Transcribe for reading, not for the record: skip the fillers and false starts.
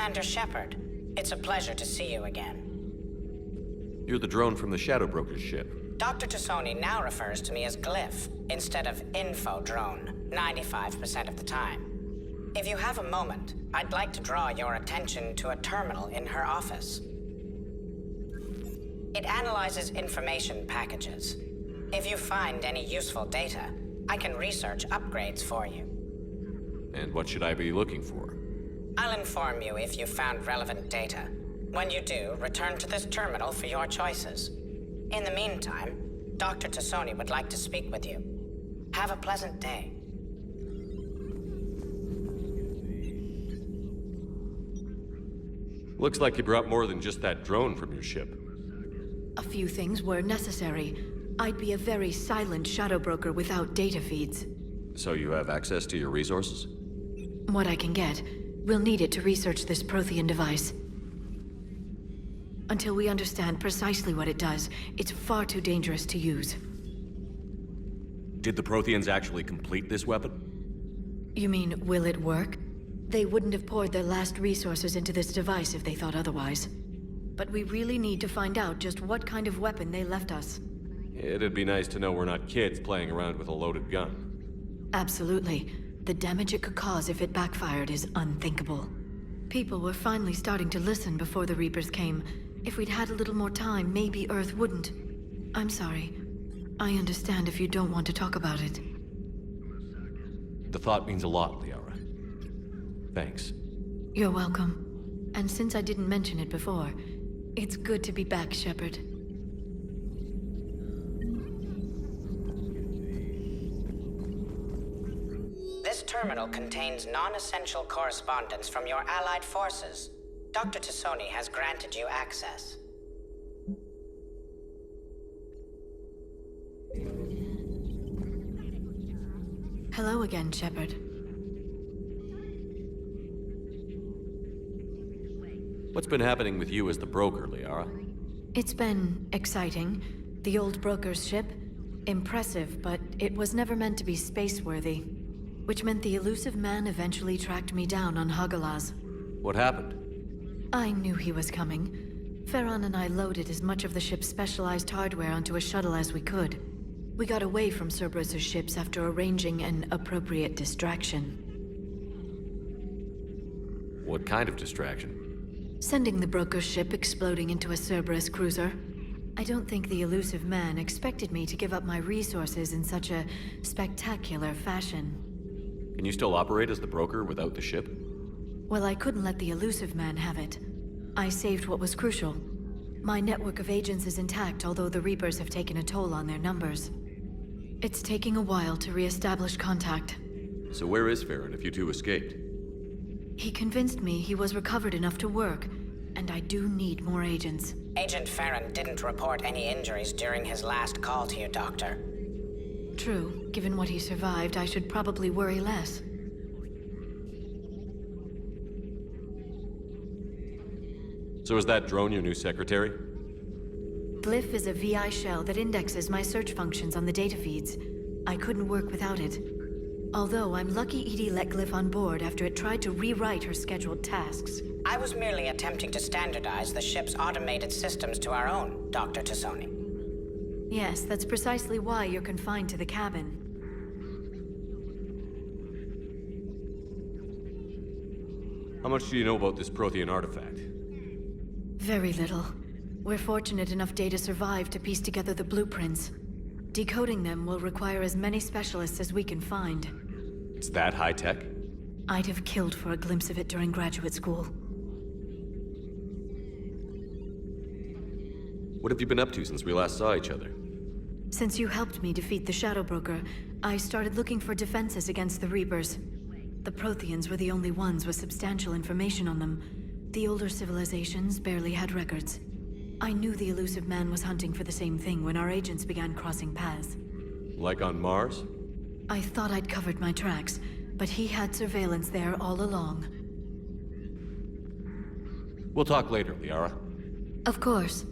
Commander Shepard. It's a pleasure to see you again. You're the drone from the Shadow Broker's ship. Dr. T'Soni now refers to me as Glyph, instead of Info Drone, 95% of the time. If you have a moment, I'd like to draw your attention to a terminal in her office. It analyzes information packages. If you find any useful data, I can research upgrades for you. And what should I be looking for? I'll inform you if you've found relevant data. When you do, return to this terminal for your choices. In the meantime, Dr. T'Soni would like to speak with you. Have a pleasant day. Looks like you brought more than just that drone from your ship. A few things were necessary. I'd be a very silent shadow broker without data feeds. So you have access to your resources? What I can get. We'll need it to research this Prothean device. Until we understand precisely what it does, it's far too dangerous to use. Did the Protheans actually complete this weapon? You mean, will it work? They wouldn't have poured their last resources into this device if they thought otherwise. But we really need to find out just what kind of weapon they left us. It'd be nice to know we're not kids playing around with a loaded gun. Absolutely. The damage it could cause if it backfired is unthinkable. People were finally starting to listen before the Reapers came. If we'd had a little more time, maybe Earth wouldn't. I'm sorry. I understand if you don't want to talk about it. The thought means a lot, Liara. Thanks. You're welcome. And since I didn't mention it before, it's good to be back, Shepard. This terminal contains non-essential correspondence from your allied forces. Dr. T'Soni has granted you access. Hello again, Shepard. What's been happening with you as the broker, Liara? It's been exciting. The old broker's ship? Impressive, but it was never meant to be space-worthy. Which meant the elusive man eventually tracked me down on Hagalaz. What happened? I knew he was coming. Farron and I loaded as much of the ship's specialized hardware onto a shuttle as we could. We got away from Cerberus' ships after arranging an appropriate distraction. What kind of distraction? Sending the broker's ship exploding into a Cerberus cruiser. I don't think the elusive man expected me to give up my resources in such a spectacular fashion. Can you still operate as the broker without the ship? Well, I couldn't let the elusive man have it. I saved what was crucial. My network of agents is intact, although the Reapers have taken a toll on their numbers. It's taking a while to re-establish contact. So where is Farron if you two escaped? He convinced me he was recovered enough to work, and I do need more agents. Agent Farron didn't report any injuries during his last call to you, Doctor. True. Given what he survived, I should probably worry less. So is that drone your new secretary? Glyph is a VI shell that indexes my search functions on the data feeds. I couldn't work without it. Although I'm lucky EDI let Glyph on board after it tried to rewrite her scheduled tasks. I was merely attempting to standardize the ship's automated systems to our own, Dr. T'Soni. Yes, that's precisely why you're confined to the cabin. How much do you know about this Prothean artifact? Very little. We're fortunate enough data survived to piece together the blueprints. Decoding them will require as many specialists as we can find. It's that high-tech? I'd have killed for a glimpse of it during graduate school. What have you been up to since we last saw each other? Since you helped me defeat the Shadow Broker, I started looking for defenses against the Reapers. The Protheans were the only ones with substantial information on them. The older civilizations barely had records. I knew the elusive man was hunting for the same thing when our agents began crossing paths. Like on Mars? I thought I'd covered my tracks, but he had surveillance there all along. We'll talk later, Liara. Of course.